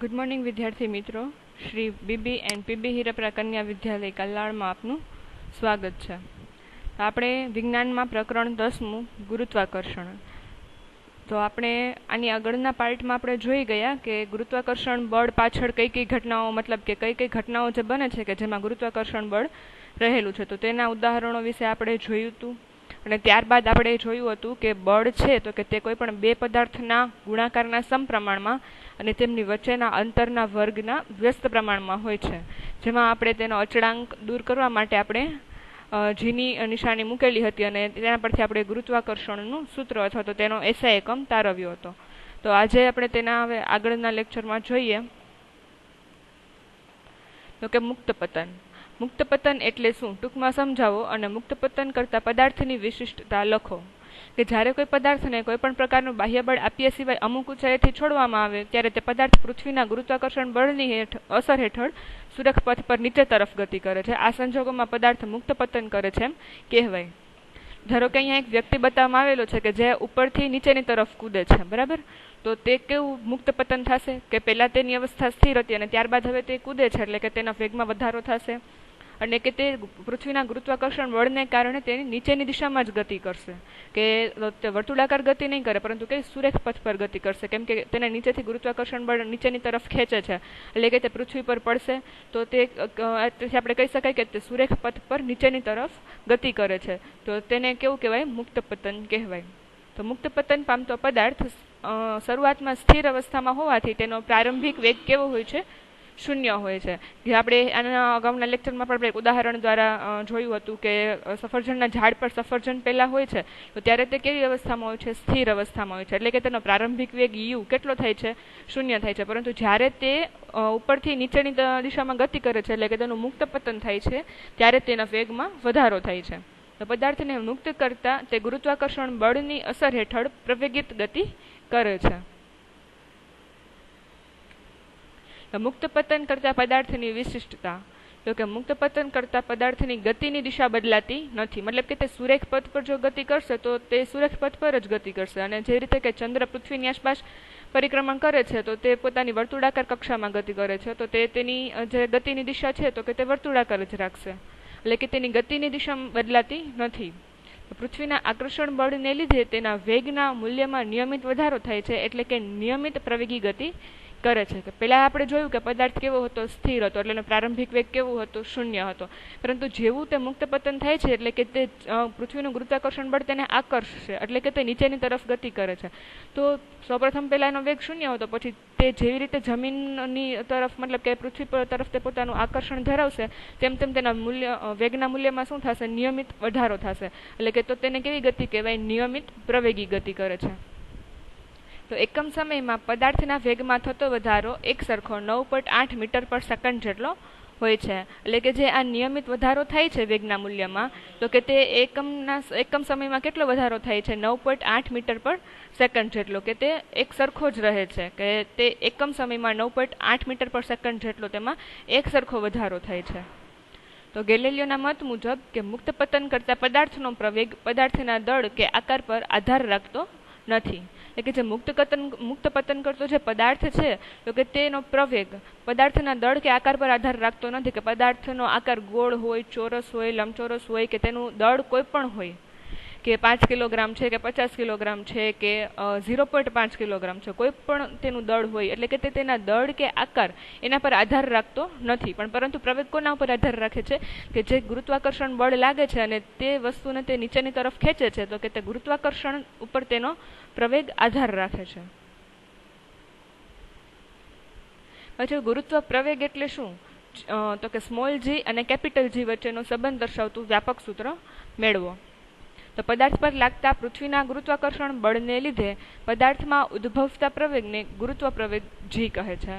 Good morning વિદ્યાર્થી મિત્રો. Shri B B and P B Hirpara Kanya Vidyalaya કલ્યાણમાં આપનું સ્વાગત છે. આપણે વિજ્ઞાનમાં પ્રકરણ 10મું ગુરુત્વાકર્ષણ. તો આપણે આની આગળના પાર્ટમાં આપણે જોઈ ગયા કે ગુરુત્વાકર્ષણ બળ પાછળ કઈ કઈ ઘટનાઓ મતલબ કે કઈ કઈ ઘટનાઓ જે બને છે કે જેમાં ગુરુત્વાકર્ષણ બળ રહેલું છે, તો તેના ઉદાહરણો વિશે આપણે જોયું હતું. અને ત્યારબાદ આપણે જોયું હતું કે બળ છે તો કે તે કોઈ પણ બે પદાર્થના ગુણાકારના સમપ્રમાણમાં અને તેમની વચ્ચેના અંતરના વર્ગના વ્યસ્ત પ્રમાણમાં હોય છે, જેમાં આપણે તેનો અચળાંક દૂર કરવા માટે આપણે જીની નિશાની મૂકેલી હતી અને તેના પરથી આપણે ગુરુત્વાકર્ષણનું સૂત્ર અથવા તો તેનો એસઆઈ એકમ તારવ્યો હતો. તો આજે આપણે તેના હવે આગળના લેક્ચરમાં જોઈએ તો કે મુક્ત પતન. મુક્ત પતન એટલે શું ટૂંકમાં સમજાવો અને મુક્ત પતન કરતા પદાર્થની વિશિષ્ટતા લખો. કે જ્યારે કોઈ પદાર્થને કોઈ પણ પ્રકારનું બાહ્ય બળ આપ્યા સિવાય અમુક ઊંચાઈથી છોડવામાં આવે ત્યારે તે પદાર્થ પૃથ્વીના ગુરુત્વાકર્ષણ બળની અસર હેઠળ સુરક્ષ પથ પર નીચે તરફ ગતિ કરે છે. આ સંજોગોમાં પદાર્થ મુક્ત પતન કરે છે એમ કહેવાય. ધારો કે અહીંયા એક વ્યક્તિ બતાવવામાં આવેલો છે કે જે ઉપરથી નીચેની તરફ કૂદે છે, બરાબર. તો તે કેવું મુક્ત પતન થશે કે પહેલા તેની અવસ્થા સ્થિર હતી અને ત્યારબાદ હવે તે કૂદે છે એટલે કે તેના વેગમાં વધારો થશે અને કે તે પૃથ્વીના ગુરુત્વાકર્ષણ બળને કારણે તેની નીચેની દિશામાં જ ગતિ કરશે, કે તે વર્તુળાકાર ગતિ નહીં કરે પરંતુ કે સુરેખ પથ પર ગતિ કરશે, કેમ કે તેને નીચેથી ગુરુત્વાકર્ષણ બળ નીચેની તરફ ખેંચે છે એટલે કે તે પૃથ્વી પર પડશે. તો તેથી આપણે કહી શકાય કે તે સુરેખ પથ પર નીચેની તરફ ગતિ કરે છે, તો તેને કેવું કહેવાય? મુક્ત પતન કહેવાય. તો મુક્ત પતન પામતો પદાર્થ શરૂઆતમાં સ્થિર અવસ્થામાં હોવાથી તેનો પ્રારંભિક વેગ કેવો હોય છે? શૂન્ય હોય છે. જે આપણે આના અગાઉના લેક્ચરમાં પણ એક ઉદાહરણ દ્વારા જોયું હતું કે સફરજનના ઝાડ પર સફરજન પહેલા હોય છે તો ત્યારે તે કેવી અવસ્થામાં હોય છે? સ્થિર અવસ્થામાં હોય છે, એટલે કે તેનો પ્રારંભિક વેગ યુ કેટલો થાય છે? શૂન્ય થાય છે. પરંતુ જ્યારે તે ઉપરથી નીચેની દિશામાં ગતિ કરે છે એટલે કે તેનું મુક્ત પતન થાય છે ત્યારે તેના વેગમાં વધારો થાય છે. તો પદાર્થને મુક્ત કરતા તે ગુરુત્વાકર્ષણ બળની અસર હેઠળ પ્રવેગિત ગતિ કરે છે. મુક્ત પતન કરતા પદાર્થની વિશિષ્ટતા. તો કે મુક્ત પતન કરતા પદાર્થની ગતિની દિશા બદલાતી નથી. મતલબ કે તે સુરેખ પથ પર જો ગતિ કરશે તો તે સુરેખ પથ પર જ ગતિ કરશે, અને જે રીતે કે ચંદ્ર પૃથ્વીની આસપાસ પરિક્રમણ કરે છે તો તે પોતાની વર્તુળાકાર કક્ષામાં ગતિ કરે છે, તો તે તેની જે ગતિની દિશા છે તો કે તે વર્તુળાકાર જ રાખશે, એટલે કે તેની ગતિની દિશા બદલાતી નથી. પૃથ્વીના આકર્ષણ બળને લીધે તેના વેગના મૂલ્યમાં નિયમિત વધારો થાય છે, એટલે કે નિયમિત પ્રવેગી ગતિ કરે છે. કે પહેલા આપણે જોયું કે પદાર્થ કેવો હતો? સ્થિર હતો, એટલે એનો પ્રારંભિક વેગ કેવો હતો? શૂન્ય હતો. પરંતુ જેવું તે મુક્ત પતન થાય છે એટલે કે તે પૃથ્વીનું ગુરુત્વાકર્ષણ બળ તેને આકર્ષશે, એટલે કે તે નીચેની તરફ ગતિ કરે છે. તો સૌપ્રથમ પહેલા એનો વેગ શૂન્ય હતો, પછી તે જેવી રીતે જમીનની તરફ મતલબ કે પૃથ્વી તરફ તે પોતાનું આકર્ષણ ધરાવશે તેમ તેમ તેના વેગના મૂલ્યમાં શું થશે? નિયમિત વધારો થશે, એટલે કે તો તેને કેવી ગતિ કહેવાય? નિયમિત પ્રવેગી ગતિ કરે છે. તો એકમ સમયમાં પદાર્થના વેગમાં થતો વધારો એક સરખો 9.8 મીટર પર સેકન્ડ જેટલો હોય છે. એટલે કે જે આ નિયમિત વધારો થાય છે વેગના મૂલ્યમાં, તો કે તે એકમ સમયમાં કેટલો વધારો થાય છે? 9.8 મીટર પર સેકન્ડ જેટલો, કે તે એક સરખો જ રહે છે, કે તે એકમ સમયમાં 9.8 મીટર પર સેકન્ડ જેટલો તેમાં એક સરખો વધારો થાય છે. તો ગેલિલિયોના મત મુજબ કે મુક્ત પતન કરતા પદાર્થનો પ્રવેગ પદાર્થના દળ કે આકાર પર આધાર રાખતો નથી. એટલે કે જે મુક્ત પતન કરતો જે પદાર્થ છે તો કે તેનો પ્રવેગ પદાર્થના દળ કે આકાર પર આધાર રાખતો નથી, કે પદાર્થનો આકાર ગોળ હોય, ચોરસ હોય, લંબચોરસ હોય, કે તેનું દળ કોઈ પણ હોય, કે 5 કિલોગ્રામ છે કે 50 કિલોગ્રામ છે કે 0.5 કિલોગ્રામ છે, કોઈ પણ તેનું દળ હોય, એટલે કે તે તેના દળ કે આકાર એના પર આધાર રાખતો નથી. પણ પરંતુ પ્રવેગ કોના ઉપર આધાર રાખે છે? કે જે ગુરુત્વાકર્ષણ બળ લાગે છે અને તે વસ્તુને તે નીચેની તરફ ખેંચે છે, તો કે તે ગુરુત્વાકર્ષણ ઉપર તેનો પ્રવેગ આધાર રાખે છે. પછી ગુરુત્વ પ્રવેગ એટલે શું? તો કે સ્મોલ જી અને કેપિટલ જી વચ્ચેનો સંબંધ દર્શાવતું વ્યાપક સૂત્ર મેળવો. તો પદાર્થ પર લાગતા પૃથ્વીના ગુરુત્વાકર્ષણ બળને લીધે પદાર્થમાં ઉદ્ભવતા પ્રવેગને ગુરુત્વ પ્રવેગ જી કહે છે.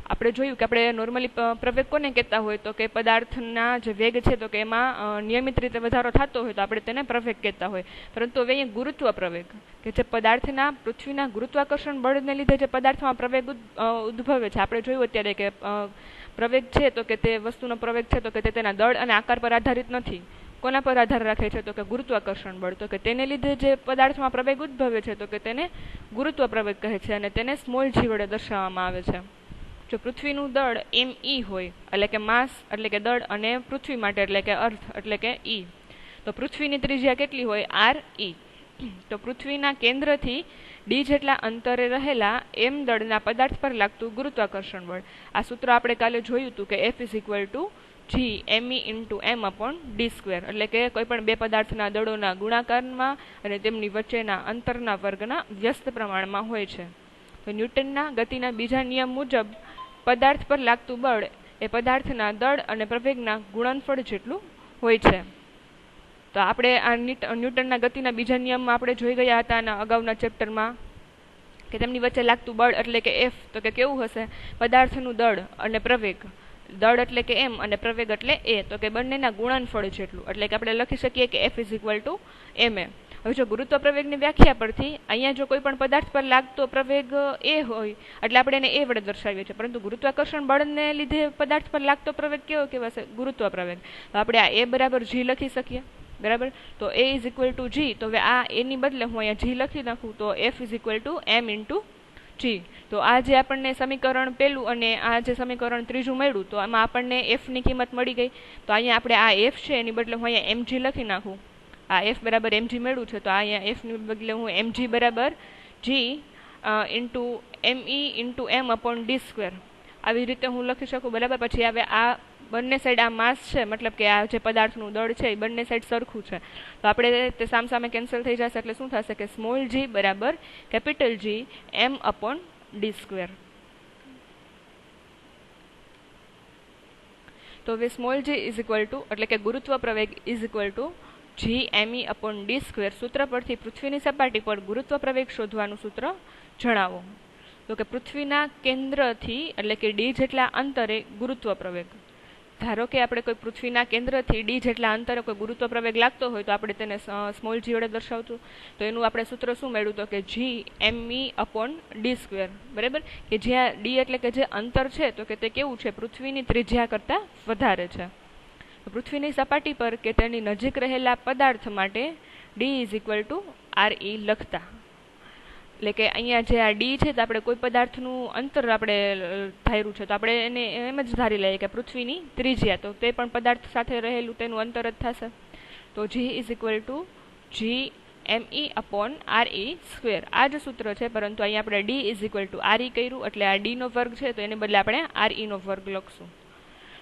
આપણે જોયું કે આપણે નોર્મલી પ્રવેગ કોને કહેતા હોય તો કે પદાર્થના જે વેગ છે તો કે એમાં નિયમિત રીતે વધારો થતો હોય તો આપણે તેને પ્રવેગ કહેતા હોય. પરંતુ હવે અહીંયા ગુરુત્વ પ્રવેગ કે જે પદાર્થના પૃથ્વીના ગુરુત્વાકર્ષણ બળને લીધે જે પદાર્થમાં પ્રવેગ ઉદ્ભવે છે, આપણે જોયું અત્યારે કે પ્રવેગ છે તો કે તે વસ્તુનો પ્રવેગ છે તો કે તે તેના દળ અને આકાર પર આધારિત નથી. કોના પર આધાર રાખે છે? તો કે ગુરુત્વાકર્ષણ બળ. તો કે તેને લીધે જે પદાર્થમાં પ્રવેગ ઉદ્ભવે છે તો કે તેને ગુરુત્વ પ્રવેગ કહે છે અને તેને સ્મોલ જી વડે દર્શાવવામાં આવે છે. જો પૃથ્વીનું દળ ME હોય, એટલે કે માસ એટલે કે દળ, અને પૃથ્વી માટે એટલે કે અર્થ એટલે કે E, તો પૃથ્વીની ત્રિજ્યા કેટલી હોય? RE. તો પૃથ્વીના કેન્દ્રથી D જેટલા અંતરે રહેલા M દળના પદાર્થ પર લાગતું ગુરુત્વાકર્ષણ બળ. આ સૂત્ર આપણે કાલે જોયું હતું કે F =G_me/m/d², એટલે કે કોઈ પણ બે પદાર્થના દળોના ગુણાકારમાં અને તેમની વચ્ચેના અંતરના વર્ગના વ્યસ્ત પ્રમાણમાં હોય છે. તો ન્યૂટનના ગતિના બીજા નિયમ મુજબ પદાર્થ પર લાગતું બળ એ પદાર્થના દળ અને પ્રવેગના ગુણનફળ જેટલું હોય છે. તો આપણે આ ન્યૂટનના ગતિના બીજા નિયમમાં આપણે જોઈ ગયા હતા આના અગાઉના ચેપ્ટરમાં કે તેમની વચ્ચે લાગતું બળ એટલે કે F, તો કે કેવું હશે? પદાર્થનું દળ અને પ્રવેગ, દળ એટલે કે M અને પ્રવેગ એટલે A, તો કે બંનેના ગુણનફળ જેટલું, એટલે કે આપણે લખી શકીએ કે F =ma. હવે જો ગુરુત્વ પ્રવેગની વ્યાખ્યા પરથી અહીંયા જો કોઈ પણ પદાર્થ પર લાગતો પ્રવેગ A હોય એટલે આપણે એને A વડે દર્શાવીએ છીએ, પરંતુ ગુરુત્વાકર્ષણ બળને લીધે પદાર્થ પર લાગતો પ્રવેગ કેવો કહેવાશે? ગુરુત્વ પ્રવેગ. તો આપણે આ A બરાબર G લખી શકીએ, બરાબર. તો A =G, તો હવે આ A ની બદલે હું અહીંયા G લખી નાખું, તો F m×G. તો આ જે આપણને સમીકરણ પહેલું અને આ જે સમીકરણ ત્રીજું મળ્યું, તો આમાં આપણને F ની કિંમત મળી ગઈ. તો અહીંયા આપણે આ F છે એની બદલે હું અહીંયા mg લખી નાખું. આ F બરાબર mg મળ્યું છે, તો અહીંયા F ની બદલે હું mg બરાબર G me/m/d², આવી રીતે હું લખી શકું, બરાબર. પછી હવે આ બંને સાઈડ આ માસ છે, મતલબ કે આ જે પદાર્થનું દળ છે એ બંને સાઈડ સરખું છે, તો આપણે તે સામસામે કેન્સલ થઈ જશે, એટલે શું થશે કે સ્મોલ g બરાબર કેપિટલ G m/d². તો હવે સ્મોલ g એટલે કે ગુરુત્વ પ્રવેગ G_me/d². સૂત્ર પરથી પૃથ્વીની સપાટી પર ગુરુત્વ પ્રવેગ શોધવાનું સૂત્ર જણાવો. તો કે પૃથ્વીના કેન્દ્રથી એટલે કે D જેટલા અંતરે ગુરુત્વ પ્રવેગ. ધારો કે આપણે કોઈ પૃથ્વીના કેન્દ્રથી D જેટલા અંતરે કોઈ ગુરુત્વ પ્રવેગ લાગતો હોય તો આપણે તેને સ્મોલ g વડે દર્શાવતું. તો એનું આપણે સૂત્ર શું મેળવ્યું? તો કે G_me/d², બરાબર. કે જ્યાં D એટલે કે જે અંતર છે તો કે તે કેવું છે? પૃથ્વીની ત્રિજ્યા કરતાં વધારે છે. પૃથ્વીની સપાટી પર કે તેની નજીક રહેલા પદાર્થ માટે D =RE લખતા, એટલે કે અહીંયા જે આ D છે તો આપણે કોઈ પદાર્થનું અંતર આપણે ધાર્યું છે, તો આપણે એને એમ જ ધારી લઈએ કે પૃથ્વીની ત્રિજ્યા, તો તે પણ પદાર્થ સાથે રહેલું તેનું અંતર જ થશે. તો G =G_me/RE². આ જ સૂત્ર છે, પરંતુ અહીંયા આપણે D =RE કર્યું, એટલે આ D નો વર્ગ છે તો એને બદલે આપણે RE નો વર્ગ લખશું.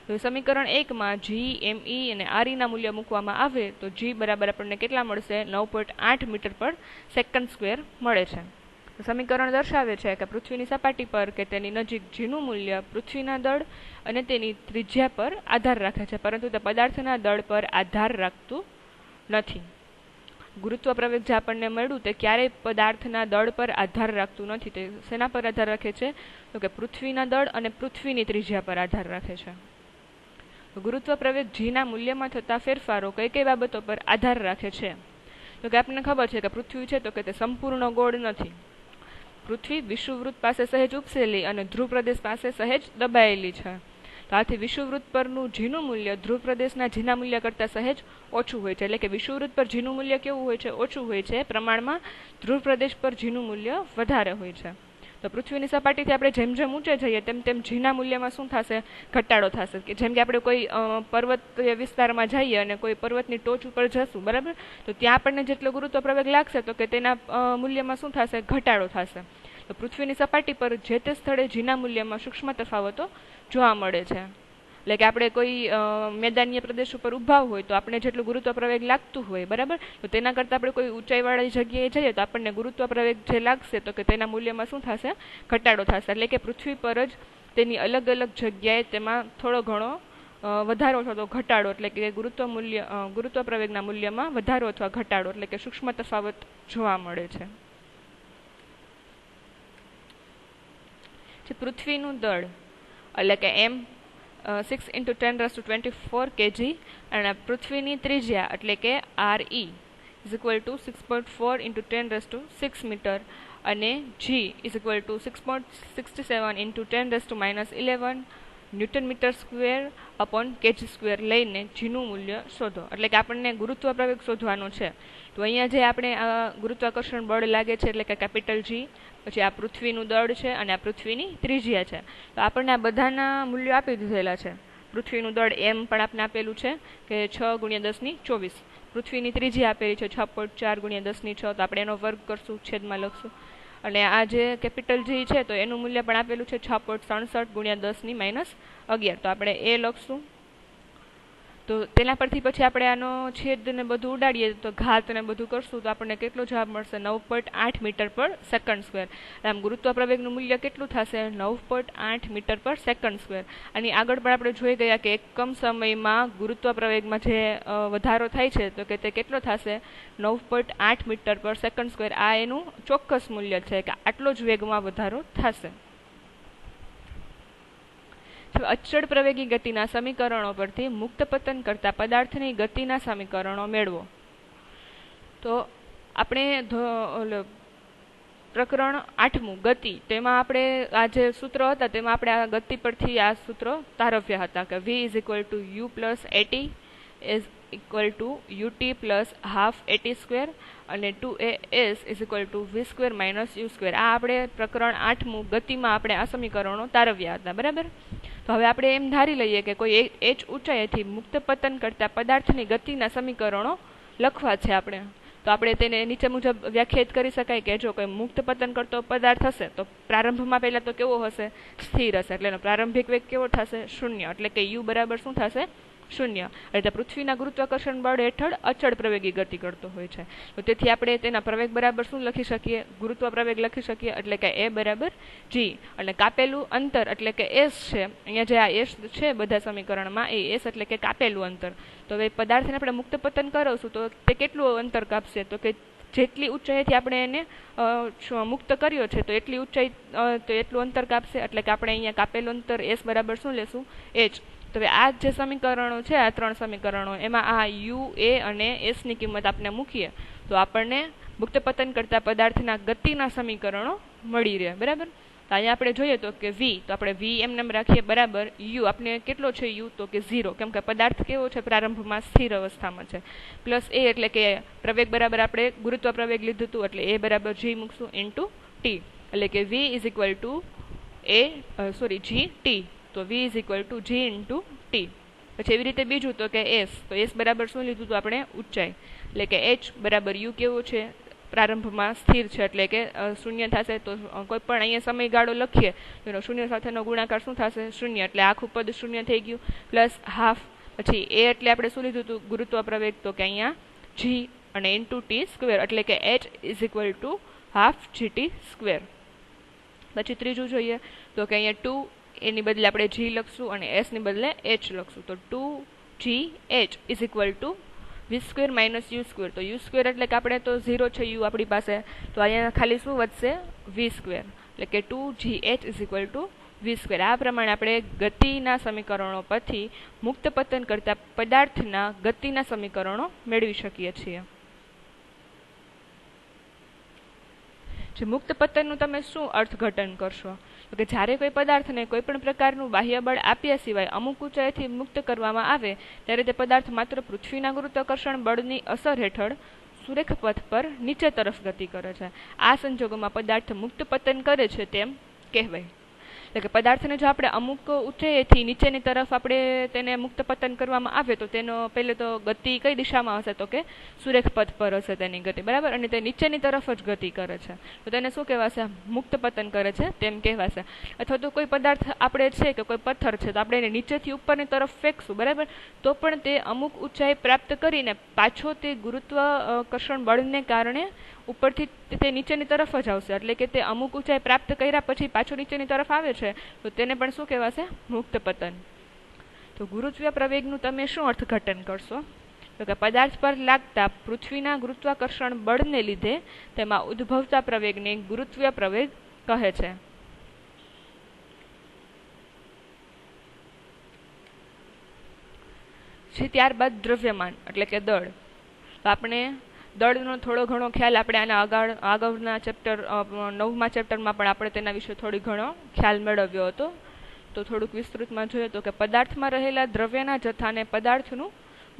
તો સમીકરણ 1 માં G, me અને RE ના મૂલ્ય મૂકવામાં આવે તો G બરાબર આપણને કેટલા મળશે? 9.8 મીટર/સેકન્ડ² મળે છે. સમીકરણ દર્શાવે છે કે પૃથ્વીની સપાટી પર કે તેની નજીક G નું મૂલ્ય પૃથ્વીના દળ અને તેની ત્રિજ્યા પર આધાર રાખે છે, પરંતુ તે પદાર્થના દળ પર આધાર રાખતું નથી. ગુરુત્વ પ્રવેગ જે આપણને મળ્યું તે ક્યારેય પદાર્થના દળ પર આધાર રાખતું નથી. તે શેના પર આધાર રાખે છે? તો કે પૃથ્વીના દળ અને પૃથ્વીની ત્રિજ્યા પર આધાર રાખે છે. ગુરુત્વ પ્રવેગ G ના મૂલ્યમાં થતા ફેરફારો કઈ કઈ બાબતો પર આધાર રાખે છે? તો કે આપણને ખબર છે કે પૃથ્વી છે તો કે તે સંપૂર્ણ ગોળ નથી. પૃથ્વી વિષુવવૃત્ત પાસે સહેજ ઉપસેલી અને ધ્રુવ પ્રદેશ પાસે સહેજ દબાયેલી છે. તો આથી વિષુવવૃત્ત પરનું G નું મૂલ્ય ધ્રુવ પ્રદેશના G ના મૂલ્ય કરતાં સહેજ ઓછું હોય છે, એટલે કે વિષુવવૃત્ત પર G નું મૂલ્ય કેવું હોય છે? ઓછું હોય છે. પ્રમાણમાં ધ્રુવ પ્રદેશ પર G નું મૂલ્ય વધારે હોય છે. તો પૃથ્વીની સપાટીથી આપણે જેમ જેમ ઊંચે જઈએ તેમ તેમ G ના મૂલ્યમાં શું થશે? ઘટાડો થશે. કે જેમ કે આપણે કોઈ પર્વતીય વિસ્તારમાં જઈએ અને કોઈ પર્વતની ટોચ ઉપર જશું, બરાબર, તો ત્યાં આપણને જેટલો ગુરુત્વ પ્રવેગ લાગશે તો કે તેના મૂલ્યમાં શું થશે? ઘટાડો થશે. તો પૃથ્વીની સપાટી પર જે તે સ્થળે G ના મૂલ્યમાં સૂક્ષ્મ તફાવતો જોવા મળે છે. એટલે કે આપણે કોઈ મેદાનીય પ્રદેશ ઉપર ઊભા હોય તો આપણે જેટલું ગુરુત્વ પ્રવેગ લાગતું હોય, બરાબર, તો તેના કરતાં આપણે કોઈ ઊંચાઈવાળી જગ્યાએ જઈએ તો આપણને ગુરુત્વ પ્રવેગ જે લાગશે તો કે તેના મૂલ્યમાં શું થશે? ઘટાડો થશે. એટલે કે પૃથ્વી પર જ તેની અલગ અલગ જગ્યાએ તેમાં થોડો ઘણો વધારો અથવા તો ઘટાડો, એટલે કે ગુરુત્વ પ્રવેગના મૂલ્યમાં વધારો અથવા ઘટાડો, એટલે કે સૂક્ષ્મ તફાવત જોવા મળે છે. પૃથ્વીનું દળ એટલે કે M 6 × 10⁻²4 kg અને પૃથ્વીની ત્રિજ્યા એટલે કે RE = 6.4 × 10⁻6 મીટર અને G = 6.67 × 10⁻11 newton metre square upon K G square લઈને જીનું મૂલ્ય શોધો. એટલે કે આપણને ગુરુત્વ પ્રવેગ શોધવાનો છે. તો અહીંયા જે આપણે ગુરુત્વાકર્ષણ બળ લાગે છે એટલે કે કેપિટલ જી, પછી આ પૃથ્વીનું દળ છે અને આ પૃથ્વીની ત્રિજ્યા છે. તો આપણને આ બધાના મૂલ્યો આપી દીધેલા છે. પૃથ્વીનું દળ એમ પણ આપણે આપેલું છે કે 6 × 10⁴. પૃથ્વીની ત્રિજ્યા આપેલી છે 6.4 × 10⁶. તો આપણે એનો વર્ગ કરશું, છેદમાં લખશું. અને આ જે કેપિટલ જી છે તો એનું મૂલ્ય પણ આપેલું છે 6.67 × 10⁻11. તો આપણે એ લખશું. તો તેના પરથી પછી આપણે આનો છેદ ને બધું ઉડાડીએ તો ઘાત ને બધું કરશું તો આપણને કેટલો જવાબ મળશે? 9.8 મીટર/સેકન્ડ². આમ ગુરુત્વ પ્રવેગનું મૂલ્ય કેટલું થશે? 9.8 મીટર/સેકન્ડ². અને આગળ પણ આપણે જોઈ ગયા કે એકમ સમયમાં ગુરુત્વ પ્રવેગમાં જે વધારો થાય છે તો કે તે કેટલો થશે? 9.8 મીટર/સેકન્ડ². આ એનું ચોક્કસ મૂલ્ય છે કે આટલો જ વેગમાં વધારો થશે. અચળ પ્રવેગી ગતિના સમીકરણો પરથી મુક્ત પતન કરતા પદાર્થની ગતિના સમીકરણો મેળવો. તો આપણે પ્રકરણ 8મું ગતિ, તેમાં આપણે આ જે સૂત્ર હતા તેમાં આપણે આ ગતિ પરથી આ સૂત્ર તારવ્યા હતા કે v = u + at = ut + ½ at² અને 2as = v² - u². આ આપણે પ્રકરણ 8મું ગતિમાં આપણે આ સમીકરણો તારવ્યા હતા. બરાબર. તો હવે આપણે એમ ધારી લઈએ કે કોઈ h ઊંચાઈથી મુક્ત પતન કરતા પદાર્થની ગતિના સમીકરણો લખવા છે આપણે. તો આપણે તેને નીચે મુજબ વ્યાખ્યાયિત કરી શકાય કે જો કોઈ મુક્ત પતન કરતો પદાર્થ હશે તો પ્રારંભમાં પહેલા તો કેવો હશે? સ્થિર હશે. એટલે એનો પ્રારંભિક વેગ કેવો થશે? 0. એટલે કે u બરાબર શું થશે? 0. એટલે પૃથ્વીના ગુરુત્વાકર્ષણ બળ હેઠળ અચળ પ્રવેગી ગતિ કરતો હોય છે. તો તેથી આપણે તેના પ્રવેગ બરાબર શું લખી શકીએ? ગુરુત્વ પ્રવેગ લખી શકીએ. એટલે કે a = g. અને કાપેલું અંતર એટલે કે s છે. અહીંયા જે આ s છે બધા સમીકરણમાં એ s એટલે કે કાપેલું અંતર. તો હવે પદાર્થને આપણે મુક્ત પતન કરાવશું તો તે કેટલું અંતર કાપશે? તો કે જેટલી ઊંચાઈથી આપણે એને મુક્ત કર્યો છે તો એટલી ઊંચાઈ તો એટલું અંતર કાપશે. એટલે કે આપણે અહીંયા કાપેલું અંતર s બરાબર શું લેશું? h. તો હવે આ જે સમીકરણો છે, આ 3 સમીકરણો, એમાં આ u, a અને s ની કિંમત આપણે મૂકીએ તો આપણને મુક્ત પતન કરતા પદાર્થના ગતિના સમીકરણો મળી રહે. બરાબર. તો અહીંયા આપણે જોઈએ તો કે v, તો આપણે v એમ નામ રાખીએ બરાબર u. આપણે કેટલો છે u? તો કે 0, કેમ કે પદાર્થ કેવો છે? પ્રારંભમાં સ્થિર અવસ્થામાં છે. પ્લસ a એટલે કે પ્રવેગ બરાબર આપણે ગુરુત્વ પ્રવેગ લીધું હતું એટલે a બરાબર g મૂકશું ઇન્ટુ t. એટલે કે v = gt. તો v = g × t. પછી એવી રીતે બીજું તો કે s. તો s બરાબર શું લીધું હતું આપણે? ઊંચાઈ. એટલે કે h બરાબર u કેવો છે? પ્રારંભમાં સ્થિર છે એટલે કે 0 થશે. તો કોઈ પણ અહીંયા સમયગાળો લખીએ તો એનો 0 સાથેનો ગુણાકાર શું થશે? 0. એટલે આખું પદ 0 થઈ ગયું. પ્લસ ½. પછી a એટલે આપણે શું લીધું હતું? ગુરુત્વ પ્રવેગ. તો કે અહીંયા g અને ×t². એટલે કે h = ½ gt². પછી ત્રીજું જોઈએ તો કે અહીંયા 2 એની બદલે આપણે g લખશું અને s ની બદલે h લખશું. તો 2gh = v² - u². તો u² એટલે કે આપણે તો 0 છે u આપણી પાસે, તો અહીંયા ખાલી શું વધશે? v². એટલે કે 2gh = v². આ પ્રમાણે આપણે ગતિના સમીકરણો પરથી મુક્ત પતન કરતા પદાર્થના ગતિના સમીકરણો મેળવી શકીએ છીએ. જે મુક્ત પતનનું તમે શું અર્થઘટન કરશો? તો કે જ્યારે કોઈ પદાર્થને કોઈ પણ પ્રકારનું બાહ્ય બળ આપ્યા સિવાય અમુક ઊંચાઈથી મુક્ત કરવામાં આવે ત્યારે તે પદાર્થ માત્ર પૃથ્વીના ગુરુત્વાકર્ષણ બળની અસર હેઠળ સુરેખ પથ પર નીચે તરફ ગતિ કરે છે. આ સંજોગોમાં પદાર્થ મુક્ત પતન કરે છે તેમ કહેવાય. એટલે કે પદાર્થને જો આપણે અમુક ઊંચાઈથી નીચેની તરફ આપણે તેને મુક્ત પતન કરવામાં આવે તો તેનો પહેલે તો ગતિ કઈ દિશામાં હશે? તો કે સુરેખ પથ પર હશે તેની ગતિ. બરાબર. અને તે નીચેની તરફ જ ગતિ કરે છે તો તેને શું કહેવાશે? મુક્ત પતન કરે છે તેમ કહેવાશે. અથવા તો કોઈ પદાર્થ આપણે છે કે કોઈ પથ્થર છે તો આપણે એને નીચેથી ઉપરની તરફ ફેંકશું. બરાબર. તો પણ તે અમુક ઊંચાઈ પ્રાપ્ત કરીને પાછો તે ગુરુત્વાકર્ષણ બળને કારણે ઉપરથી તે નીચેની તરફ જ આવશે. એટલે કે તે અમુક ઊંચાઈ પ્રાપ્ત કર્યા પછી પાછો નીચેની તરફ આવે છે તો તેને પણ શું કહેવાશે? મુક્ત પતન. તો ગુરુત્વીય પ્રવેગનું તમે શું અર્થઘટન કરશો? તો કે પદાર્થ પર લાગતા પૃથ્વીના ગુરુત્વાકર્ષણ બળને લીધે તેમાં ઉદ્ભવતા પ્રવેગને ગુરુત્વીય પ્રવેગ કહે છે. ત્યારબાદ દ્રવ્યમાન એટલે કે દળ. તો આપણે દળનો થોડો ઘણો ખ્યાલ આપણે આના આગળના ચેપ્ટર 9મા ચેપ્ટરમાં પણ આપણે તેના વિશે થોડી ઘણો ખ્યાલ મેળવ્યો હતો. તો થોડુંક વિસ્તૃતમાં જોઈએ તો કે પદાર્થમાં રહેલા દ્રવ્યના જથ્થાને પદાર્થનું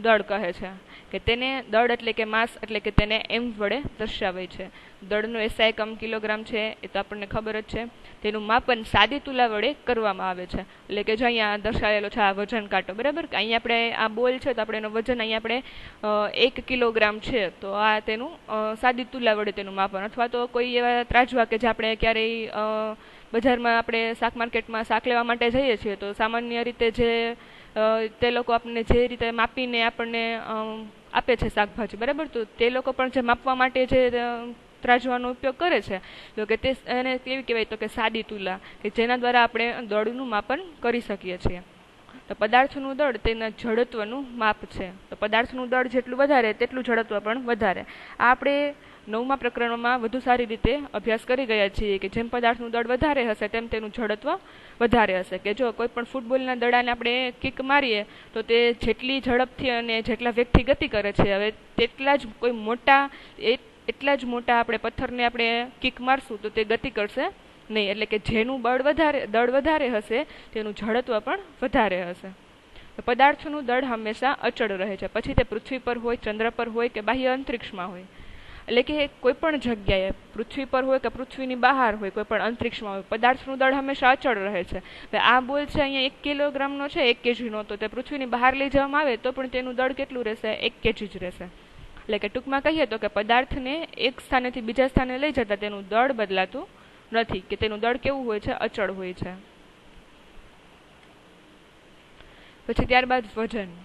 દળ કહે છે, કે તેને દળ એટલે કે માસ એટલે કે તેને એમ વડે દર્શાવે છે. દળનો એસઆઈ એકમ કિલોગ્રામ છે એ તો આપણને ખબર જ છે. તેનું માપન સાદી તુલા વડે કરવામાં આવે છે. એટલે કે જો અહીંયા દર્શાવેલો છે આ વજન કાંટો, બરાબર, કે અહીંયા આપણે આ બોલ છે તો આપણે એનું વજન અહીંયા આપણે 1 કિલોગ્રામ છે, તો આ તેનું સાદી તુલા વડે તેનું માપન, અથવા તો કોઈ એવા ત્રાજવા કે જે આપણે ક્યારેય બજારમાં આપણે શાક માર્કેટમાં શાક લેવા માટે જઈએ છીએ તો સામાન્ય રીતે જે તે લોકો આપણને જે રીતે માપીને આપણને આપે છે શાકભાજી, બરાબર, તો તે લોકો પણ જે માપવા માટે જે ત્રાજવાનો ઉપયોગ કરે છે તો કે તે એને કેવી કહેવાય તો કે સાદી તુલા, કે જેના દ્વારા આપણે દળનું માપન કરી શકીએ છીએ. તો પદાર્થનું દળ તેના જડત્વનું માપ છે. તો પદાર્થનું દળ જેટલું વધારે તેટલું જડત્વ પણ વધારે. આ આપણે 9મા પ્રકરણમાં વધુ સારી રીતે અભ્યાસ કરી ગયા છીએ કે જેમ પદાર્થનું દળ વધારે હશે તેમ તેનું જડત્વ વધારે હશે. કે જો કોઈ પણ ફૂટબોલના દડાને આપણે કિક મારીએ તો તે જેટલી ઝડપથી અને જેટલા વેગથી ગતિ કરે છે, હવે તેટલા જ કોઈ એટલા જ મોટા આપણે પથ્થરને આપણે કિક મારશું તો તે ગતિ કરશે નહીં. એટલે કે જેનું દળ વધારે હશે તેનું જડત્વ પણ વધારે હશે. પદાર્થનું દળ હંમેશા અચળ રહે છે, પછી તે પૃથ્વી પર હોય, ચંદ્ર પર હોય કે બાહ્ય અંતરિક્ષમાં હોય. એટલે કે કોઈ પણ જગ્યાએ પૃથ્વી પર હોય કે પૃથ્વીની બહાર હોય, કોઈ પણ અંતરિક્ષમાં હોય, પદાર્થનું દળ હંમેશા અચળ રહે છે. આ બોલ છે અહીંયા 1 કિલોગ્રામનો છે, 1 kgનો, તો તે પૃથ્વીની બહાર લઈ જવામાં આવે તો પણ તેનું દળ કેટલું રહેશે? 1 kg જ રહેશે. એટલે કે ટૂંકમાં કહીએ તો કે પદાર્થને એક સ્થાનેથી બીજા સ્થાને લઈ જતા તેનું દળ બદલાતું નથી, કે તેનું દળ કેવું હોય છે? અચળ હોય છે. પછી ત્યારબાદ વજન.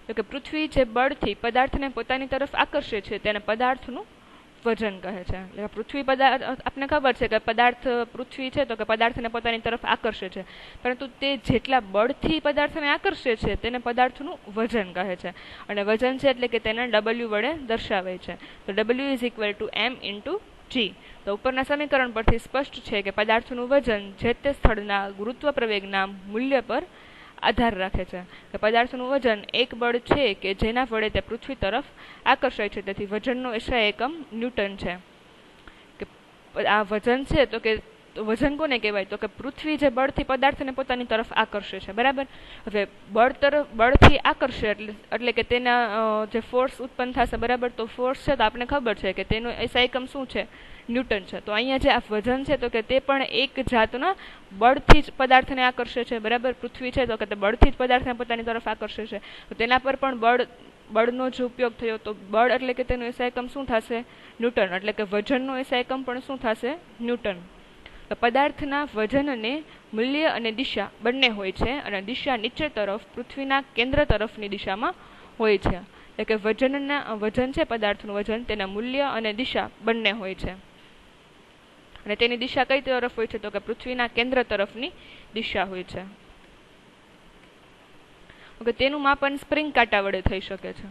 તો કે પૃથ્વી જે બળથી પદાર્થને પોતાની તરફ આકર્ષે છે તેને પદાર્થનું વજન કહે છે. એટલે પૃથ્વી પદાર્થ, આપને ખબર છે કે પદાર્થ પૃથ્વી છે તો કે પદાર્થને પોતાની તરફ આકર્ષે છે, પરંતુ તે જેટલા બળથી પદાર્થને આકર્ષે છે તેને પદાર્થનું વજન કહે છે. અને વજન છે એટલે કે તેને W વડે દર્શાવે છે. તો W = m × g. તો ઉપરના સમીકરણ પરથી સ્પષ્ટ છે કે પદાર્થનું વજન જે તે સ્થળના ગુરુત્વ પ્રવેગના મૂલ્ય પર આધાર રાખે છે. કે પદાર્થનું વજન એક બળ છે કે જેના વડે તે પૃથ્વી તરફ આકર્ષાય છે, તેથી વજનનો એસઆઈ એકમ ન્યૂટન છે. કે આ વજન છે તો કે વજન કોને કહેવાય? તો કે પૃથ્વી જે બળથી પદાર્થને પોતાની તરફ આકર્ષે છે, બરાબર. હવે બળથી આકર્ષે એટલે કે તેના જે ફોર્સ ઉત્પન્ન થશે, બરાબર, તો ફોર્સ છે તો આપણે ખબર છે કે તેનો એસઆઈ એકમ શું છે? ન્યૂટન છે. તો અહીંયા જે આ વજન છે તો કે તે પણ એક જાતના બળથી જ પદાર્થને આકર્ષે છે, બરાબર. પૃથ્વી છે તો કે તે બળથી જ પદાર્થને પોતાની તરફ આકર્ષે છે, તો તેના પર પણ બળનો જ ઉપયોગ થયો. તો બળ એટલે કે તેનો એસઆઈ એકમ શું થશે? ન્યૂટન. એટલે કે વજનનો એસઆઈ એકમ પણ શું થશે? ન્યૂટન. તો પદાર્થના વજનને મૂલ્ય અને દિશા બંને હોય છે, અને દિશા નીચે તરફ પૃથ્વીના કેન્દ્ર તરફની દિશામાં હોય છે. એટલે કે વજન છે પદાર્થનું વજન, તેના મૂલ્ય અને દિશા બંને હોય છે. અને તેની દિશા કઈ તરફ હોય છે? તો કે પૃથ્વીના કેન્દ્ર તરફની દિશા હોય છે. તેનું માપન સ્પ્રિંગ કાંટા વડે થઈ શકે છે.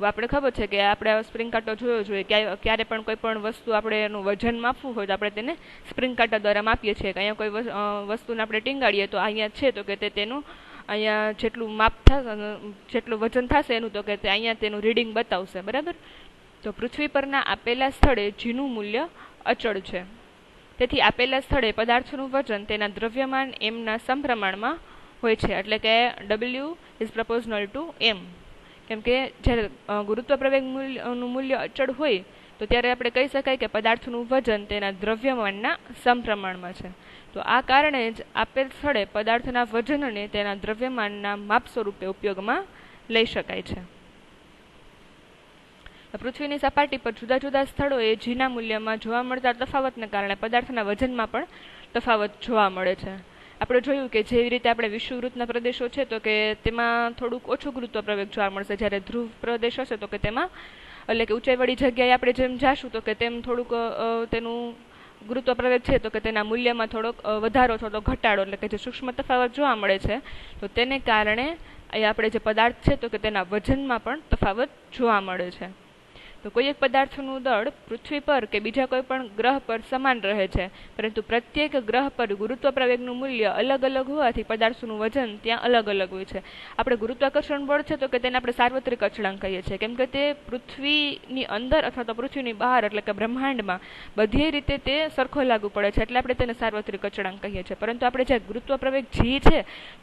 આપણે ખબર છે કે આપણે સ્પ્રિંગ કાંટો જોયો જોઈએ, ક્યારે પણ કોઈ પણ વસ્તુ આપણે એનું વજન માપવું હોય તો આપણે તેને સ્પ્રિંગ કાંટા દ્વારા માપીએ છીએ. કે અહીંયા કોઈ વસ્તુને આપણે ટીંગાડીએ તો અહીંયા છે તો કે તેનું અહીંયા જેટલું માપ થશે, જેટલું વજન થશે એનું, તો કે તે અહીંયા તેનું રીડિંગ બતાવશે, બરાબર. તો પૃથ્વી પરના આપેલા સ્થળે જીનું મૂલ્ય અચળ છે, તેથી આપેલા સ્થળે પદાર્થનું વજન તેના દ્રવ્યમાન એમના સમપ્રમાણમાં હોય છે. એટલે કે W = m. કેમ કે જ્યારે ગુરુત્વ પ્રવેગ નું મૂલ્ય અચળ હોય તો ત્યારે આપણે કહી શકાય કે પદાર્થનું વજન તેના દ્રવ્યમાનના સમપ્રમાણમાં છે. તો આ કારણે જ આપેલ સ્થળે પદાર્થના વજનને તેના દ્રવ્યમાનના માપ સ્વરૂપે ઉપયોગમાં લઈ શકાય છે. પૃથ્વીની સપાટી પર જુદા જુદા સ્થળોએ જીના મૂલ્યમાં જોવા મળતા તફાવતને કારણે પદાર્થના વજનમાં પણ તફાવત જોવા મળે છે. આપણે જોયું કે જેવી રીતે આપણે વિષુવવૃત્તના પ્રદેશો છે તો કે તેમાં થોડુંક ઓછું ગુરુત્વ પ્રવેગ જોવા મળશે, જ્યારે ધ્રુવ પ્રદેશ હશે તો કે તેમાં, એટલે કે ઊંચાઈવાળી જગ્યાએ આપણે જેમ જાશું તો કે તેમ થોડુંક તેનું ગુરુત્વ પ્રવેગ છે તો કે તેના મૂલ્યમાં થોડોક વધારો, થોડો ઘટાડો, એટલે કે જે સૂક્ષ્મ તફાવત જોવા મળે છે, તો તેને કારણે અહીંયા આપણે જે પદાર્થ છે તો કે તેના વજનમાં પણ તફાવત જોવા મળે છે. તો કોઈ એક પદાર્થનું દળ પૃથ્વી પર કે બીજા કોઈ પણ ગ્રહ પર સમાન રહે છે, પરંતુ પ્રત્યેક ગ્રહ પર ગુરુત્વ પ્રવેગનું મૂલ્ય અલગ અલગ હોવાથી પદાર્થનું વજન ત્યાં અલગ અલગ હોય છે. આપણે ગુરુત્વાકર્ષણ બળ છે તો કે તેને આપણે સાર્વત્રિક અચળાંક કહીએ છીએ, કેમ કે તે પૃથ્વીની અંદર અથવા તો પૃથ્વીની બહાર એટલે કે બ્રહ્માંડમાં બધી રીતે તે સરખો લાગુ પડે છે, એટલે આપણે તેને સાર્વત્રિક અચળાંક કહીએ છીએ. પરંતુ આપણે જે ગુરુત્વ પ્રવેગ જી છે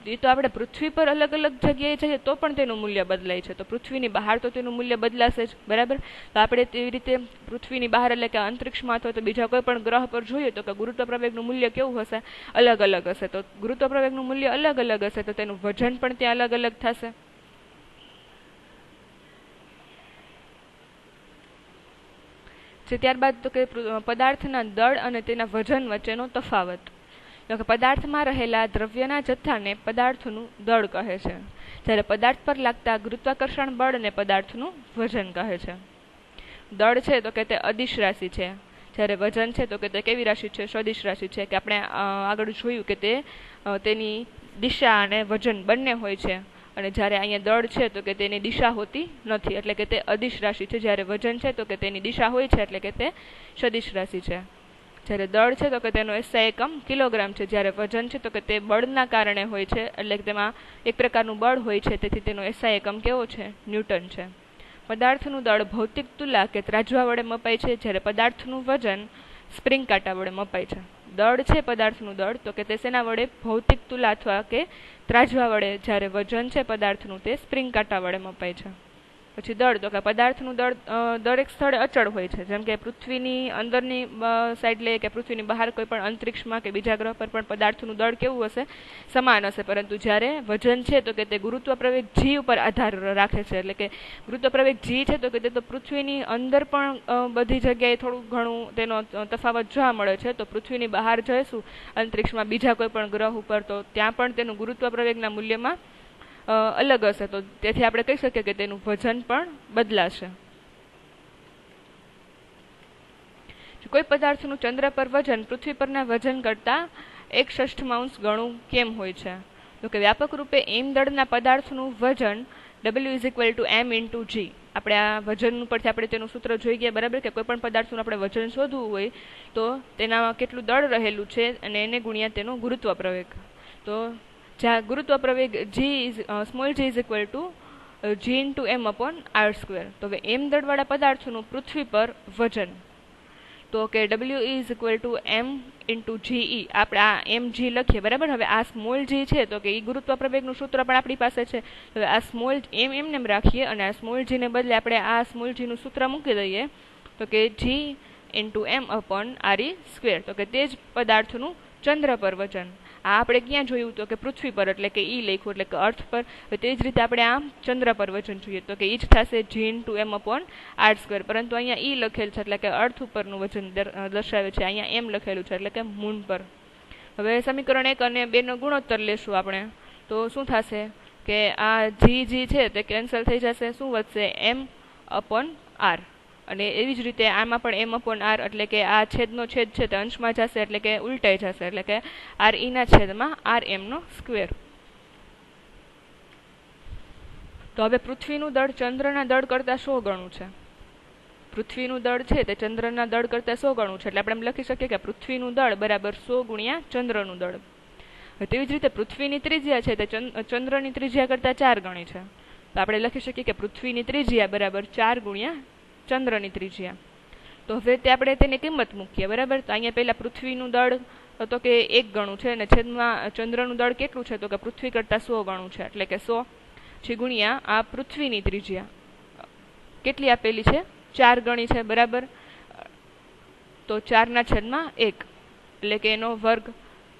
એ તો આપણે પૃથ્વી પર અલગ અલગ જગ્યાએ જઈએ તો પણ તેનું મૂલ્ય બદલાય છે, તો પૃથ્વીની બહાર તો તેનું મૂલ્ય બદલાશે જ, બરાબર. તો આપણે તેવી રીતે પૃથ્વીની બહાર એટલે કે અંતરિક્ષમાં અથવા તો બીજા કોઈ પણ ગ્રહ પર જોઈએ તો કે ગુરુત્વ પ્રવેગનું મૂલ્ય કેવું હશે, અલગ અલગ હશે. તો ગુરુત્વ પ્રવેગનું મૂલ્ય અલગ અલગ હશે તો તેનું વજન પણ ત્યાં અલગ અલગ થશે. ત્યારબાદ તો કે પદાર્થના દળ અને તેના વજન વચ્ચેનો તફાવત. તો કે પદાર્થમાં રહેલા દ્રવ્યના જથ્થાને પદાર્થનું દળ કહે છે, જ્યારે પદાર્થ પર લાગતા ગુરુત્વાકર્ષણ બળને પદાર્થનું વજન કહે છે. દળ છે તો કે તે અદિશ રાશિ છે, જ્યારે વજન છે તો કે તે કેવી રાશિ છે, સદિશ રાશિ છે, કે આપણે આગળ જોયું કે તે તેની દિશા અને વજન બંને હોય છે. અને જ્યારે અહીંયા દળ છે તો કે તેની દિશા હોતી નથી, એટલે કે તે અદિશ રાશિ છે. જ્યારે વજન છે તો કે તેની દિશા હોય છે, એટલે કે તે સદિશ રાશિ છે. જ્યારે દળ છે તો કે તેનો SI એકમ કિલોગ્રામ છે, જ્યારે વજન છે તો કે તે બળના કારણે હોય છે, એટલે કે તેમાં એક પ્રકારનું બળ હોય છે, તેથી તેનો SI એકમ કેવો છે, ન્યૂટન છે. પદાર્થનું દળ ભૌતિક તુલા કે ત્રાજવા વડે મપાય છે, જ્યારે પદાર્થનું વજન સ્પ્રિંગ કાંટા વડે મપાય છે. દળ છે પદાર્થનું દળ તો કે તે શેના વડે, ભૌતિક તુલા અથવા કે ત્રાજવા વડે, જ્યારે વજન છે પદાર્થનું તે સ્પ્રિંગ કાંટા વડે મપાય છે. પછી દળ તો કે પદાર્થનું દળ દરેક સ્થળે અચળ હોય છે, જેમ કે પૃથ્વીની અંદરની સાઈડ લઈએ કે પૃથ્વીની બહાર કોઈ પણ અંતરિક્ષમાં કે બીજા ગ્રહ પર પણ પદાર્થનું દળ કેવું હશે, સમાન હશે. પરંતુ જ્યારે વજન છે તો કે તે ગુરુત્વ પ્રવેગ જી ઉપર આધાર રાખે છે, એટલે કે ગુરુત્વ પ્રવેગ જી છે તો કે તે તો પૃથ્વીની અંદર પણ બધી જગ્યાએ થોડું ઘણું તેનો તફાવત જોવા મળે છે. તો પૃથ્વીની બહાર જઈશું અંતરિક્ષમાં બીજા કોઈ પણ ગ્રહ ઉપર, તો ત્યાં પણ તેનું ગુરુત્વ પ્રવેગના મૂલ્યમાં અલગ હશે, તો તેથી આપણે કહી શકીએ કે તેનું વજન પણ બદલાશે. કોઈ પદાર્થનું ચંદ્ર પર વજન પૃથ્વી પરના વજન કરતાં 1/6 ગણું કેમ હોય છે? તો કે વ્યાપક રૂપે m દળના પદાર્થનું વજન W = m × g. આપણે આ વજન ઉપરથી આપણે તેનું સૂત્ર જોઈ ગયા, બરાબર, કે કોઈ પણ પદાર્થનું આપણે વજન શોધવું હોય તો તેનામાં કેટલું દળ રહેલું છે અને એને ગુણ્યા તેનો ગુરુત્વ પ્રવેગ. તો જ્યાં ગુરુત્વ પ્રવેગ સ્મોલ g = g × m/r². તો હવે m દળવાળા પદાર્થનું પૃથ્વી પર વજન તો કે W = m × ge. આપણે આ mg લખીએ, બરાબર. હવે આ સ્મોલ g છે તો કે એ ગુરુત્વ પ્રવેગનું સૂત્ર પણ આપણી પાસે છે. હવે આ સ્મોલ એમને રાખીએ અને આ સ્મોલ g ને બદલે આપણે આ સ્મોલ g નું સૂત્ર મૂકી દઈએ તો કે g × m/re². તો કે તે જ પદાર્થનું ચંદ્ર પર વજન. આ આપણે ક્યાં જોયું તો કે પૃથ્વી પર, એટલે કે ઈ લખ્યું, એટલે કે અર્થ પર. તે જ રીતે આપણે આમ ચંદ્ર પર વજન જોઈએ તો કે ઈ જ થશે g × m/r². પરંતુ અહીંયા ઈ લખેલ છે એટલે કે અર્થ ઉપરનું વજન દર્શાવે છે, અહીંયા એમ લખેલું છે એટલે કે મૂન પર. હવે સમીકરણ 1 અને 2 નો ગુણોત્તર લેશું આપણે, તો શું થશે કે આ g છે તે કેન્સલ થઈ જશે. શું વધશે, m/r. અને એવી જ રીતે આમાં પણ m/r, એટલે કે આ છેદનો છેદ છે તે અંશમાં જશે, એટલે કે ઉલટાઈ જશે, એટલે કે re ના છેદમાં rm². તો હવે પૃથ્વીનું દળ ચંદ્રના દળ કરતાં 100 ગણું છે. પૃથ્વીનું દળ છે તે ચંદ્રના દળ કરતાં 100 ગણું છે, એટલે આપણે એમ લખી શકીએ કે પૃથ્વીનું દળ બરાબર 100 × ચંદ્રનું દળ. તેવી જ રીતે પૃથ્વીની ત્રિજ્યા છે તે ચંદ્રની ત્રિજ્યા કરતાં 4 ગણી છે, તો આપણે લખી શકીએ કે પૃથ્વીની ત્રિજ્યા બરાબર 4 × ચંદ્રની ત્રિજ્યા. તો હવે તે આપણે તેની કિંમત મૂકીએ, બરાબર. તો અહીંયા પહેલા પૃથ્વીનું દળ તો કે 1 ગણું છે અને છેદમાં ચંદ્રનું દળ કેટલું છે તો કે પૃથ્વી કરતાં 100 ગણું છે, એટલે કે 100 છે ગુણ્યા આ પૃથ્વીની ત્રિજ્યા કેટલી આપેલી છે, 4 ગણી છે, બરાબર. તો 4/1 એટલે કે એનો વર્ગ,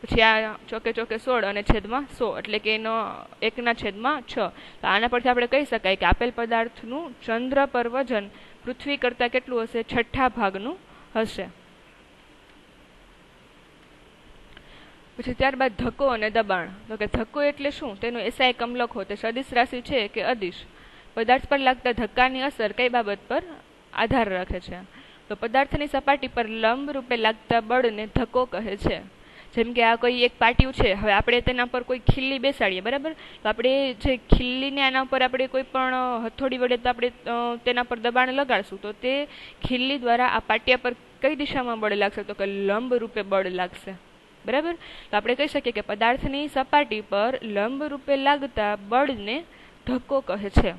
પછી આ ચોકે 16 અને છેદમાં 100 એટલે કે એનો 1/6. તો આના પરથી આપણે કહી શકાય કે આપેલ પદાર્થનું ચંદ્ર પર વજન પૃથ્વી કરતાં કેટલું હશે, 6ઠા ભાગનું હશે. પછી ત્યારબાદ ધક્કો અને દબાણ. તો કે ધક્કો એટલે શું, તેનો SI એકમ લખો. તે સદિશ રાશિ છે કે અદિશ? પદાર્થ પર લાગતા ધક્કાની અસર કઈ બાબત પર આધાર રાખે છે? તો પદાર્થની સપાટી પર લંબ રૂપે લાગતા બળને ધક્કો કહે છે, જેમ કે આ કોઈ એક પાટિયું છે, હવે આપણે તેના પર કોઈ ખીલ્લી બેસાડીએ, બરાબર, તો આપણે જે ખીલ્લીને આના પર આપણે કોઈ પણ હથોડી વડે તો આપણે તેના પર દબાણ લગાડશું તો તે ખીલ્લી દ્વારા આ પાટિયા પર કઈ દિશામાં બળ લાગશે? તો કે લંબ રૂપે બળ લાગશે, બરાબર. તો આપણે કહી શકીએ કે પદાર્થની સપાટી પર લંબ રૂપે લાગતા બળને ધક્કો કહે છે.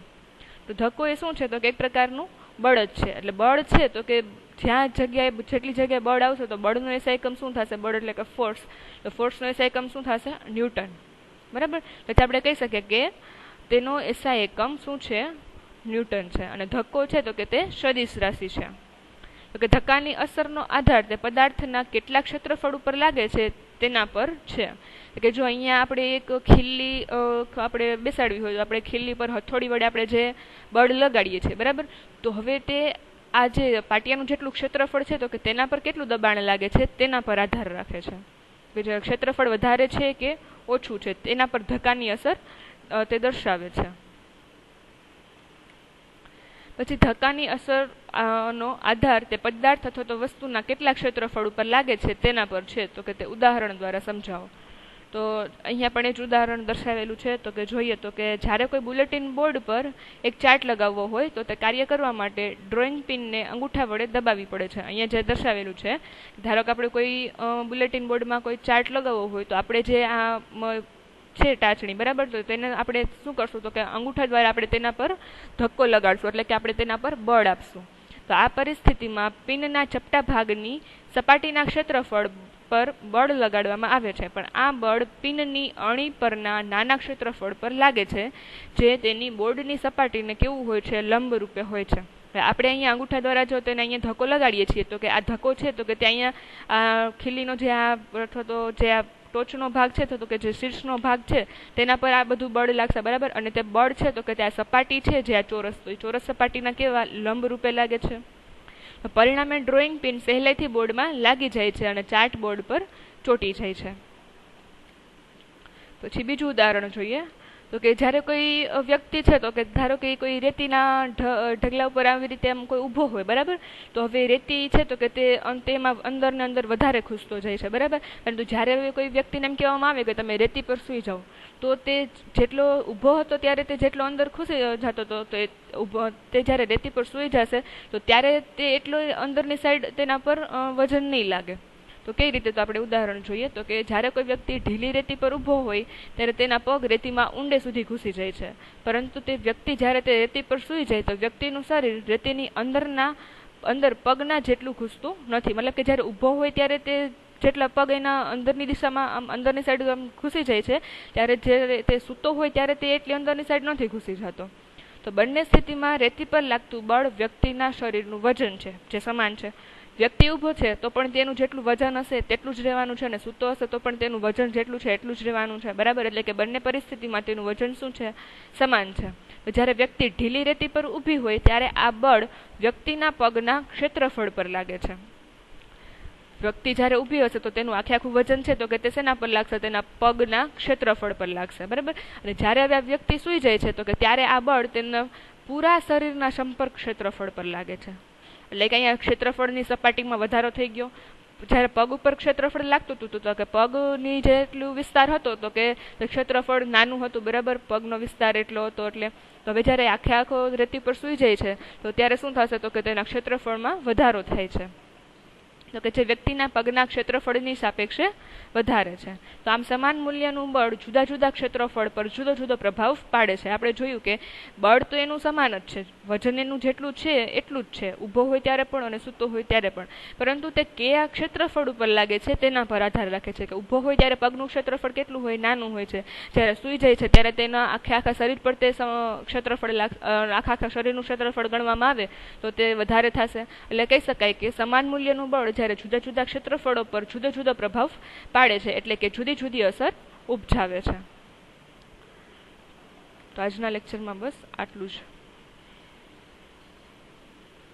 તો ધક્કો એ શું છે? તો કે એક પ્રકારનું બળ જ છે. એટલે બળ છે તો કે જ્યાં જગ્યાએ જેટલી જગ્યાએ બળ આવશે તો બળનો એસઆઈ એકમ શું થશે? બળ એટલે કે ફોર્સ. તો ફોર્સનો એસઆઈ એકમ શું થશે? ન્યૂટન, બરાબર. પછી આપણે કહી શકીએ કે તેનો એસઆઈ એકમ શું છે? ન્યૂટન છે. અને ધક્કો છે તો કે તે સદિશ રાશિ છે. તો કે ધક્કાની અસરનો આધાર તે પદાર્થના કેટલા ક્ષેત્રફળ ઉપર લાગે છે તેના પર છે. કે જો અહીંયા આપણે એક ખીલ્લી આપણે બેસાડવી હોય તો આપણે ખીલ્લી પર હથોડી વડે આપણે જે બળ લગાડીએ છીએ, બરાબર, તો હવે તે આ જે પાટિયાનું જેટલું ક્ષેત્રફળ છે તો કે તેના પર કેટલું દબાણ લાગે છે તેના પર આધાર રાખે છે. કે જે ક્ષેત્રફળ વધારે છે કે ઓછું છે તેના પર ધક્કાની અસર તે દર્શાવે છે. પછી ધક્કાની અસર નો આધાર તે પદાર્થ અથવા તો વસ્તુના કેટલા ક્ષેત્રફળ ઉપર લાગે છે તેના પર છે. તો કે તે ઉદાહરણ દ્વારા સમજાવો. તો અહીંયા પણ એ જ ઉદાહરણ દર્શાવેલું છે. તો કે જોઈએ તો કે જ્યારે કોઈ બુલેટિન બોર્ડ પર એક ચાર્ટ લગાવવો હોય તો તે કાર્ય કરવા માટે ડ્રોઈંગ પિનને અંગૂઠા વડે દબાવવી પડે છે. અહીંયા જે દર્શાવેલું છે, ધારો કે આપણે કોઈ બુલેટિન બોર્ડમાં કોઈ ચાર્ટ લગાવવો હોય તો આપણે જે આ છે ટાચણી, બરાબર, તો તેને આપણે શું કરશું? તો કે અંગૂઠા દ્વારા આપણે તેના પર ધક્કો લગાડશું, એટલે કે આપણે તેના પર બળ આપશું. તો આ પરિસ્થિતિમાં પિનના ચપટા ભાગની સપાટીના ક્ષેત્રફળ પર બળ લગાડવામાં આવે છે, પણ આ બળ પિનની અણી પરના નાના ક્ષેત્રફળ પર લાગે છે, જે તેની બોર્ડની સપાટીને કેવું હોય છે? લંબ રૂપે હોય છે. આપણે અહીંયા અંગૂઠા દ્વારા જો તેને અહીંયા ધક્કો લગાડીએ છીએ તો કે આ ધક્કો છે તો કે તે અહીંયા આ ખીલ્લીનો જે આ અથવા તો જે આ ટોચનો ભાગ છે તો કે જે શીર્ષનો ભાગ છે તેના પર આ બધું બળ લાગશે, બરાબર. અને તે બળ છે તો કે તે આ સપાટી છે જે આ ચોરસ, તો એ ચોરસ સપાટીના કેવા? લંબ રૂપે લાગે છે. પરિણામે ડ્રોઈંગ પિન સહેલાઈથી બોર્ડમાં લાગી જાય છે અને ચાર્ટ બોર્ડ પર ચોંટી જાય છે. પછી બીજું ઉદાહરણ જોઈએ તો કે જ્યારે કોઈ વ્યક્તિ છે તો કે ધારો કે કોઈ રેતીના ઢગલા ઉપર આવી રીતે આમ કોઈ ઊભો હોય, બરાબર, તો હવે રેતી છે તો કે તેમાં અંદર ને અંદર વધારે ખૂસતો જાય છે, બરાબર. પરંતુ જ્યારે હવે કોઈ વ્યક્તિને એમ કહેવામાં આવે કે તમે રેતી પર સૂઈ જાઓ તો તે જેટલો ઊભો હતો ત્યારે તે જેટલો અંદર ખુશી જતો હતો તે જ્યારે રેતી પર સૂઈ જશે તો ત્યારે તે એટલો અંદરની સાઈડ તેના પર વજન નહીં લાગે. તો કઈ રીતે? તો આપણે ઉદાહરણ જોઈએ તો કે જ્યારે કોઈ વ્યક્તિ ઢીલી રેતી પર ઊભો હોય ત્યારે તેના પગ રેતીમાં ઊંડે સુધી ઘૂસી જાય છે, પરંતુ તે વ્યક્તિ જ્યારે તે રેતી પર સૂઈ જાય તો વ્યક્તિનું શરીર રેતીની અંદર પગના જેટલું ઘૂસતું નથી. મતલબ કે જ્યારે ઊભો હોય ત્યારે તે જેટલા પગ એના અંદરની દિશામાં આમ અંદરની સાઈડ આમ ઘૂસી જાય છે, ત્યારે જ્યારે તે સૂતો હોય ત્યારે તે એટલી અંદરની સાઈડ નથી ઘૂસી જતો. તો બંને સ્થિતિમાં રેતી પર લાગતું બળ વ્યક્તિના શરીરનું વજન છે જે સમાન છે. વ્યક્તિ ઊભો છે તો પણ તેનું જેટલું વજન હશે તેટલું જ રહેવાનું છે, અને સૂતો હશે તો પણ તેનું વજન જેટલું છે એટલું જ રહેવાનું છે, બરાબર. એટલે કે બંને પરિસ્થિતિમાં તેનું વજન શું છે? સમાન છે. જ્યારે વ્યક્તિ ઢીલી રેતી પર ઊભી હોય ત્યારે આ બળ વ્યક્તિના પગના ક્ષેત્રફળ પર લાગે છે. વ્યક્તિ જ્યારે ઊભી હશે તો તેનું આખું વજન છે તો કે તે શેના પર લાગશે? તેના પગના ક્ષેત્રફળ પર લાગશે, બરાબર. અને જ્યારે હવે આ વ્યક્તિ સૂઈ જાય છે તો કે ત્યારે આ બળ તેના પૂરા શરીરના સંપર્ક ક્ષેત્રફળ પર લાગે છે. એટલે કે અહીંયા ક્ષેત્રફળની સપાટીમાં વધારો થઈ ગયો. જ્યારે પગ ઉપર ક્ષેત્રફળ લાગતું હતું તો કે પગની જેટલું વિસ્તાર હતો તો કે ક્ષેત્રફળ નાનું હતું, બરાબર, પગનો વિસ્તાર એટલો હતો. એટલે તો હવે જ્યારે આખો રેતી પર સૂઈ જાય છે તો ત્યારે શું થશે? તો કે તેના ક્ષેત્રફળમાં વધારો થાય છે. તો કે જે વ્યક્તિના પગના ક્ષેત્રફળની સાપેક્ષે વધારે છે. તો આમ સમાન મૂલ્યનું બળ જુદા જુદા ક્ષેત્રફળ પર જુદો જુદો પ્રભાવ પાડે છે. આપણે જોયું કે બળ તો એનું સમાન જ છે, વજન એનું જેટલું છે એટલું જ છે, ઊભો હોય ત્યારે પણ અને સૂતો હોય ત્યારે પણ, પરંતુ તે કયા ક્ષેત્રફળ ઉપર લાગે છે તેના પર આધાર રાખે છે. કે ઊભો હોય ત્યારે પગનું ક્ષેત્રફળ કેટલું હોય? નાનું હોય છે. જ્યારે સૂઈ જાય છે ત્યારે તેના આખા શરીર પર તે ક્ષેત્રફળ આખા શરીરનું ક્ષેત્રફળ ગણવામાં આવે તો તે વધારે થશે. એટલે કહી શકાય કે સમાન મૂલ્યનું બળ જ્યારે જુદા જુદા ક્ષેત્રફળો પર જુદો જુદો પ્રભાવ પાડે છે, એટલે કે જુદી જુદી અસર ઉપજાવે છે. તો આજના લેક્ચરમાં બસ આટલું જ.